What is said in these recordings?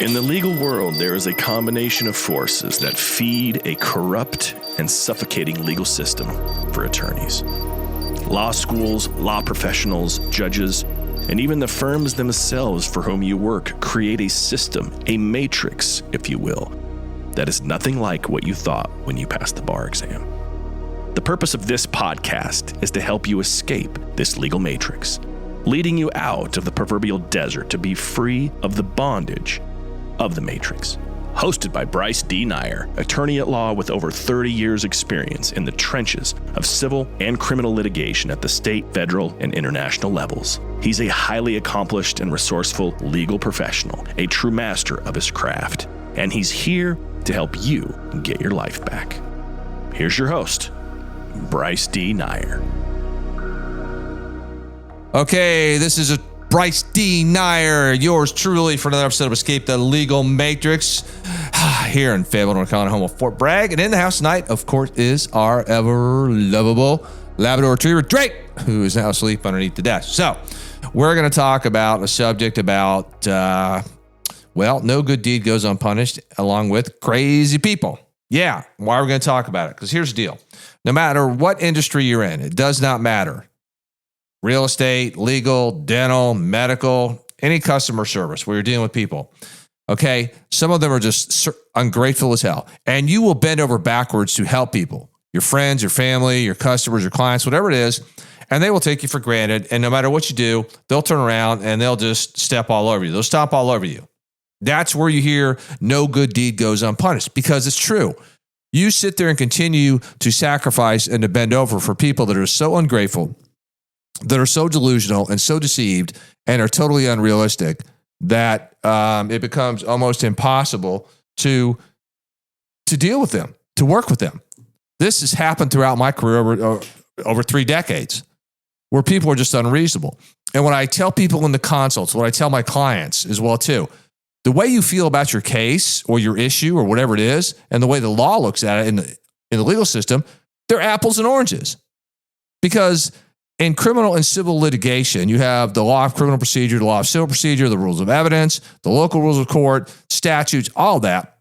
In the legal world, there is a combination of forces that feed a corrupt and suffocating legal system for attorneys. Law schools, law professionals, judges, and even the firms themselves for whom you work create a system, a matrix, if you will, that is nothing like what you thought when you passed the bar exam. The purpose of this podcast is to help you escape this legal matrix, leading you out of the proverbial desert to be free of the bondage of the matrix. Hosted by Bryce D. Nyer, attorney at law with over 30 years experience in the trenches of civil and criminal litigation at the state, federal, and international levels. He's a highly accomplished and resourceful legal professional, a true master of his craft, and he's here to help you get your life back. Here's your host, Bryce D. Nyer. Okay, this is Bryce D. Nyer, yours truly, for another episode of Escape the Legal Matrix here in Fayetteville, North Carolina, home of Fort Bragg. And in the house tonight, of course, is our ever lovable Labrador Retriever, Drake, who is now asleep underneath the desk. So we're going to talk about a subject about, no good deed goes unpunished, along with crazy people. Yeah, why are we going to talk about it? Because here's the deal. No matter what industry you're in, it does not matter. Real estate, legal, dental, medical, any customer service where you're dealing with people. Okay, some of them are just ungrateful as hell. And you will bend over backwards to help people. Your friends, your family, your customers, your clients, whatever it is. And they will take you for granted. And no matter what you do, they'll turn around and they'll just step all over you. They'll stomp all over you. That's where you hear no good deed goes unpunished, because it's true. You sit there and continue to sacrifice and to bend over for people that are so ungrateful, that are so delusional and so deceived and are totally unrealistic that it becomes almost impossible to deal with them, to work with them. This has happened throughout my career over 3 decades, where people are just unreasonable. And when I tell people in the consults, what I tell my clients as well too, the way you feel about your case or your issue or whatever it is, and the way the law looks at it in the legal system, they're apples and oranges. Because in criminal and civil litigation, you have the law of criminal procedure, the law of civil procedure, the rules of evidence, the local rules of court, statutes, all that.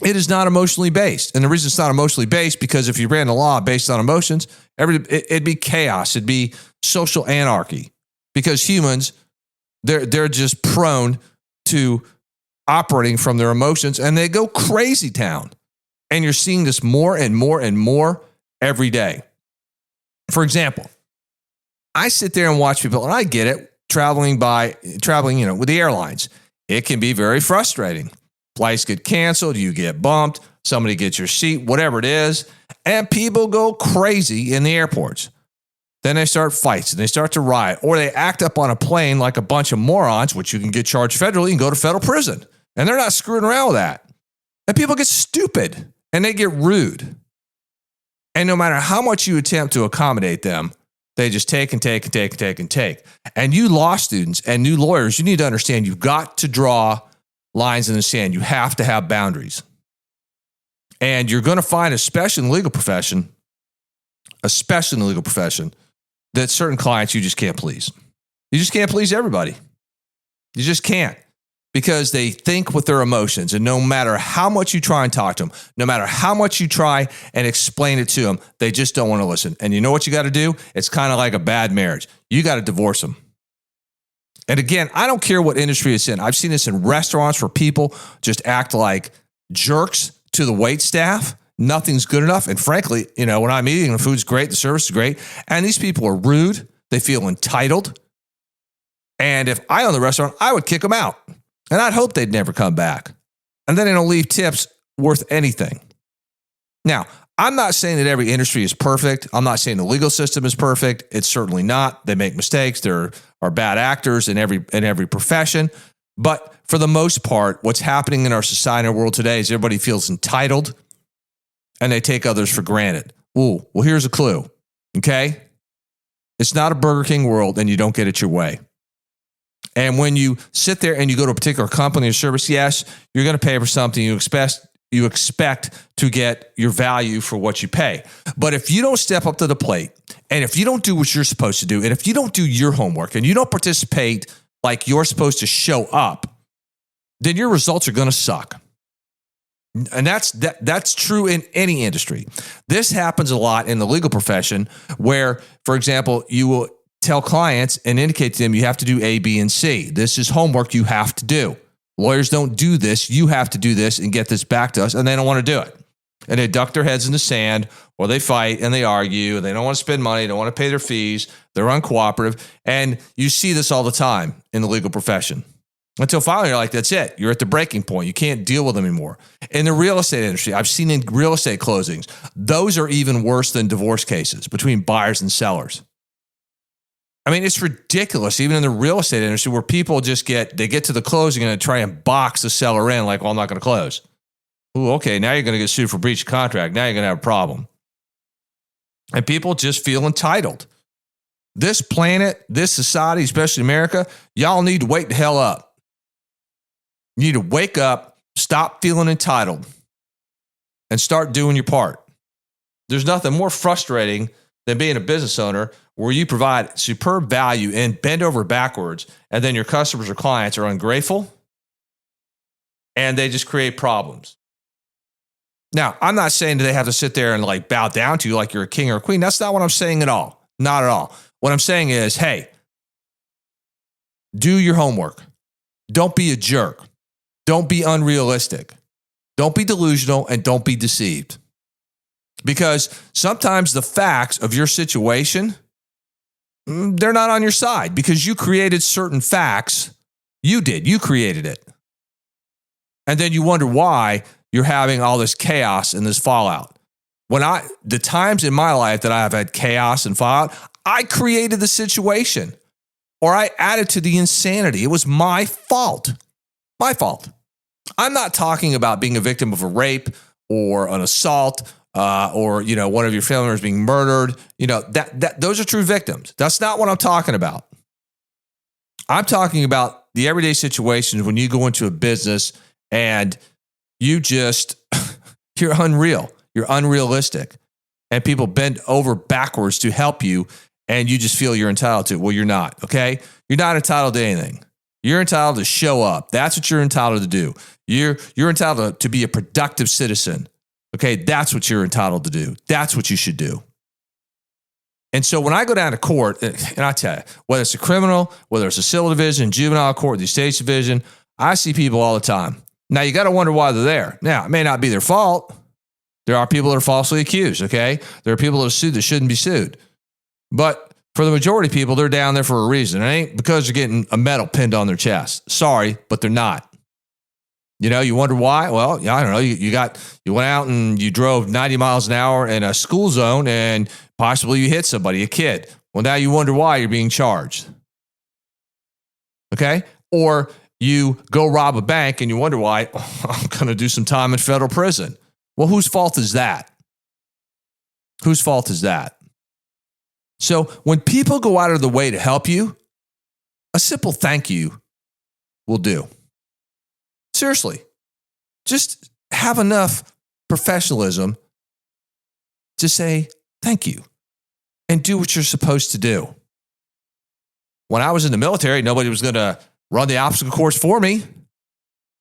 It is not emotionally based. And the reason it's not emotionally based, because if you ran the law based on emotions, it'd be chaos. It'd be social anarchy, because humans, they're just prone to operating from their emotions, and they go crazy town. And you're seeing this more and more and more every day. For example, I sit there and watch people, and I get it, traveling, with the airlines. It can be very frustrating. Flights get canceled, you get bumped, somebody gets your seat, whatever it is, and people go crazy in the airports. Then they start fights, and they start to riot, or they act up on a plane like a bunch of morons, which you can get charged federally and go to federal prison. And they're not screwing around with that. And people get stupid, and they get rude. And no matter how much you attempt to accommodate them, they just take and take and take and take and take. And you law students and new lawyers, you need to understand you've got to draw lines in the sand. You have to have boundaries. And you're going to find, especially in the legal profession, that certain clients you just can't please. You just can't please everybody. You just can't. Because they think with their emotions, and no matter how much you try and talk to them, no matter how much you try and explain it to them, they just don't want to listen. And you know what you got to do? It's kind of like a bad marriage. You got to divorce them. And again, I don't care what industry it's in. I've seen this in restaurants where people just act like jerks to the wait staff. Nothing's good enough. And frankly, when I'm eating, the food's great, the service is great, and these people are rude. They feel entitled. And if I own the restaurant, I would kick them out. And I'd hope they'd never come back. And then they don't leave tips worth anything. Now, I'm not saying that every industry is perfect. I'm not saying the legal system is perfect. It's certainly not. They make mistakes. There are bad actors in every profession. But for the most part, what's happening in our society and world today is everybody feels entitled, and they take others for granted. Ooh, well, here's a clue, okay? It's not a Burger King world, and you don't get it your way. And when you sit there and you go to a particular company or service, yes, you're going to pay for something. You expect to get your value for what you pay. But if you don't step up to the plate, and if you don't do what you're supposed to do, and if you don't do your homework, and you don't participate like you're supposed to show up, then your results are going to suck. And that's true in any industry. This happens a lot in the legal profession where, for example, you will tell clients and indicate to them you have to do A, B, and C. This is homework you have to do. Lawyers don't do this. You have to do this and get this back to us, and they don't want to do it. And they duck their heads in the sand, or they fight and they argue. They don't want to spend money. They don't want to pay their fees. They're uncooperative. And you see this all the time in the legal profession. Until finally you're like, that's it. You're at the breaking point. You can't deal with them anymore. In the real estate industry, I've seen in real estate closings, those are even worse than divorce cases between buyers and sellers. I mean, it's ridiculous, even in the real estate industry, where people just get to the closing and they try and box the seller in like, well, I'm not going to close. Ooh, okay, now you're going to get sued for breach of contract. Now you're going to have a problem. And people just feel entitled. This planet, this society, especially America, y'all need to wake the hell up. You need to wake up, stop feeling entitled, and start doing your part. There's nothing more frustrating than being a business owner where you provide superb value and bend over backwards, and then your customers or clients are ungrateful, and they just create problems. Now, I'm not saying that they have to sit there and like bow down to you like you're a king or a queen. That's not what I'm saying at all. Not at all. What I'm saying is, hey, do your homework. Don't be a jerk. Don't be unrealistic. Don't be delusional, and don't be deceived. Because sometimes the facts of your situation, they're not on your side because you created certain facts. You did. You created it. And then you wonder why you're having all this chaos and this fallout. The times in my life that I have had chaos and fallout, I created the situation or I added to the insanity. It was my fault. My fault. I'm not talking about being a victim of a rape or an assault or, one of your family members being murdered. Those are true victims. That's not what I'm talking about. I'm talking about the everyday situations when you go into a business and you just, you're unreal. You're unrealistic. And people bend over backwards to help you and you just feel you're entitled to it. Well, you're not, okay? You're not entitled to anything. You're entitled to show up. That's what you're entitled to do. You're entitled to be a productive citizen. Okay, that's what you're entitled to do. That's what you should do. And so when I go down to court, and I tell you, whether it's a criminal, whether it's a civil division, juvenile court, the estates division, I see people all the time. Now, you got to wonder why they're there. Now, it may not be their fault. There are people that are falsely accused, okay? There are people that are sued that shouldn't be sued. But for the majority of people, they're down there for a reason. It ain't because they're getting a medal pinned on their chest. Sorry, but they're not. You wonder why? Well, I don't know. You went out and you drove 90 miles an hour in a school zone and possibly you hit somebody, a kid. Well, now you wonder why you're being charged. Okay? Or you go rob a bank and you wonder why, I'm going to do some time in federal prison. Well, whose fault is that? Whose fault is that? So when people go out of the way to help you, a simple thank you will do. Seriously, just have enough professionalism to say thank you and do what you're supposed to do. When I was in the military, nobody was going to run the obstacle course for me.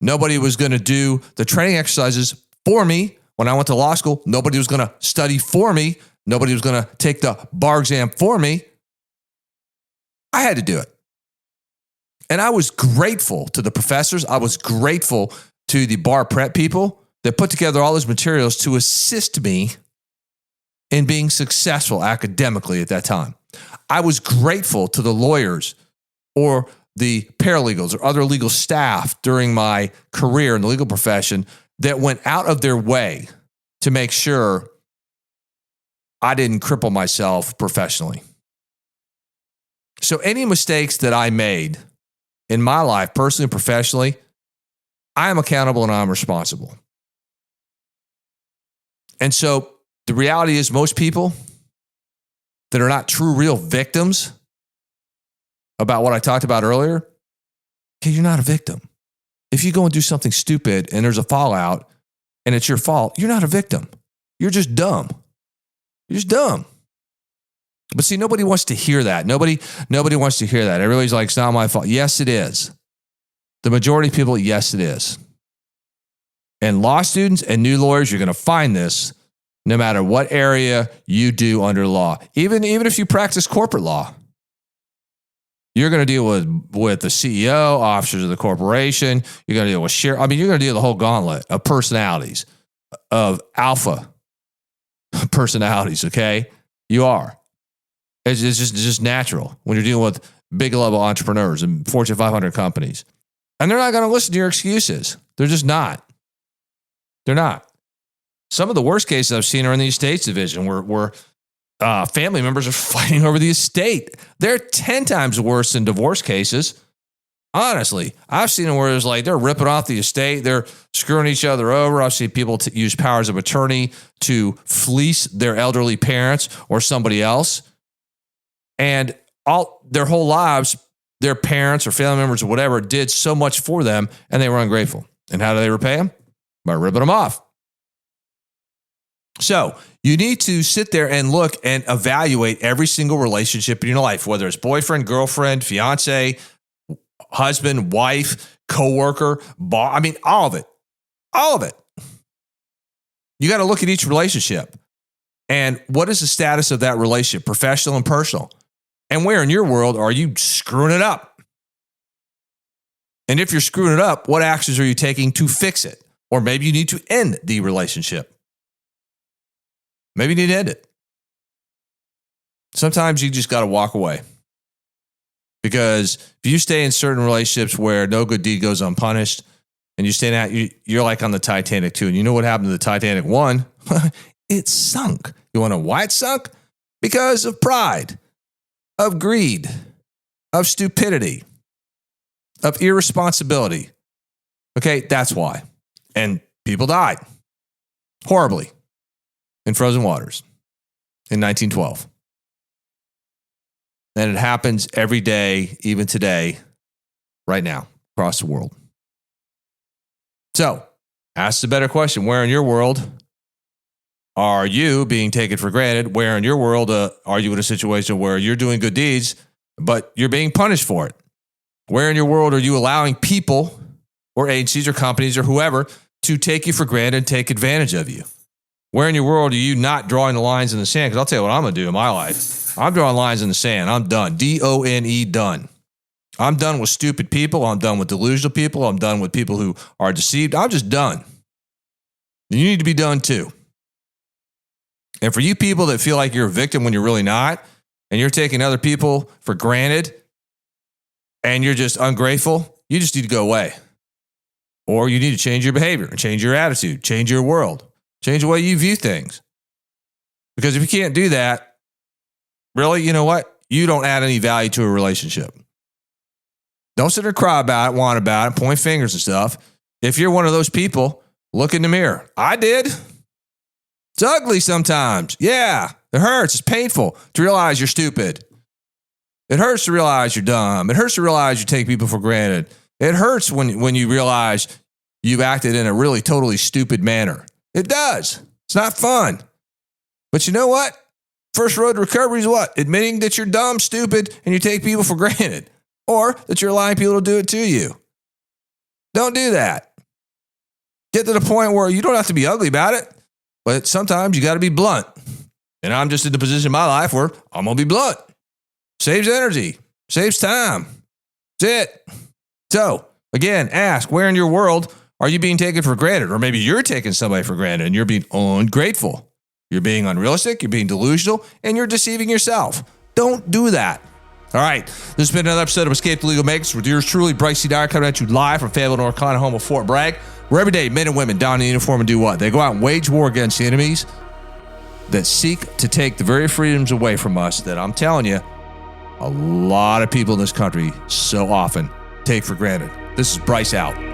Nobody was going to do the training exercises for me. When I went to law school, nobody was going to study for me. Nobody was going to take the bar exam for me. I had to do it. And I was grateful to the professors. I was grateful to the bar prep people that put together all those materials to assist me in being successful academically at that time. I was grateful to the lawyers or the paralegals or other legal staff during my career in the legal profession that went out of their way to make sure I didn't cripple myself professionally. So any mistakes that I made in my life, personally and professionally, I am accountable and I'm responsible. And so the reality is most people that are not true, real victims about what I talked about earlier, okay, you're not a victim. If you go and do something stupid and there's a fallout and it's your fault, you're not a victim. You're just dumb. You're just dumb. But see, nobody wants to hear that. Nobody wants to hear that. Everybody's like, it's not my fault. Yes, it is. The majority of people, yes, it is. And law students and new lawyers, you're going to find this no matter what area you do under law. Even if you practice corporate law, you're going to deal with the CEO, officers of the corporation. You're going to deal with you're going to deal with the whole gauntlet of personalities, of alpha personalities, okay? You are. It's just natural when you're dealing with big level entrepreneurs and Fortune 500 companies. And they're not going to listen to your excuses. They're just not. They're not. Some of the worst cases I've seen are in the estates division where family members are fighting over the estate. They're 10 times worse than divorce cases. Honestly, I've seen it where it's like they're ripping off the estate. They're screwing each other over. I've seen people use powers of attorney to fleece their elderly parents or somebody else. And all their whole lives, their parents or family members or whatever did so much for them, and they were ungrateful. And how do they repay them? By ripping them off. So you need to sit there and look and evaluate every single relationship in your life, whether it's boyfriend, girlfriend, fiance, husband, wife, coworker, boss. All of it. All of it. You got to look at each relationship. And what is the status of that relationship, professional and personal? And where in your world are you screwing it up? And if you're screwing it up, what actions are you taking to fix it? Or maybe you need to end the relationship. Maybe you need to end it. Sometimes you just got to walk away. Because if you stay in certain relationships where no good deed goes unpunished, and you stay in that, you're like on the Titanic too. And you know what happened to the Titanic 1? It sunk. You want to know why it sunk? Because of pride, of greed, of stupidity, of irresponsibility. Okay, that's why. And people died horribly in frozen waters in 1912. And it happens every day, even today, right now, across the world. So, ask the better question. Where in your world are you being taken for granted? Where in your world are you in a situation where you're doing good deeds, but you're being punished for it? Where in your world are you allowing people or agencies or companies or whoever to take you for granted and take advantage of you? Where in your world are you not drawing the lines in the sand? Because I'll tell you what I'm going to do in my life. I'm drawing lines in the sand. I'm done. D-O-N-E, done. I'm done with stupid people. I'm done with delusional people. I'm done with people who are deceived. I'm just done. You need to be done too. And for you people that feel like you're a victim when you're really not, and you're taking other people for granted, and you're just ungrateful, you just need to go away. Or you need to change your behavior, change your attitude, change your world, change the way you view things. Because if you can't do that, really, you know what? You don't add any value to a relationship. Don't sit there and cry about it, whine about it, point fingers and stuff. If you're one of those people, look in the mirror. I did. It's ugly sometimes. Yeah, it hurts. It's painful to realize you're stupid. It hurts to realize you're dumb. It hurts to realize you take people for granted. It hurts when you realize you've acted in a really totally stupid manner. It does. It's not fun. But you know what? First road to recovery is what? Admitting that you're dumb, stupid, and you take people for granted. Or that you're allowing people to do it to you. Don't do that. Get to the point where you don't have to be ugly about it, but sometimes you got to be blunt. And I'm just in the position in my life where I'm going to be blunt. Saves energy. Saves time. That's it. So, again, ask, where in your world are you being taken for granted? Or maybe you're taking somebody for granted and you're being ungrateful. You're being unrealistic. You're being delusional. And you're deceiving yourself. Don't do that. All right, this has been another episode of Escape the Legal Matrix with yours truly, Bryce Dyer, coming at you live from Fayetteville, North Carolina, home of Fort Bragg, where every day men and women don the uniform and do what? They go out and wage war against the enemies that seek to take the very freedoms away from us that I'm telling you, a lot of people in this country so often take for granted. This is Bryce out.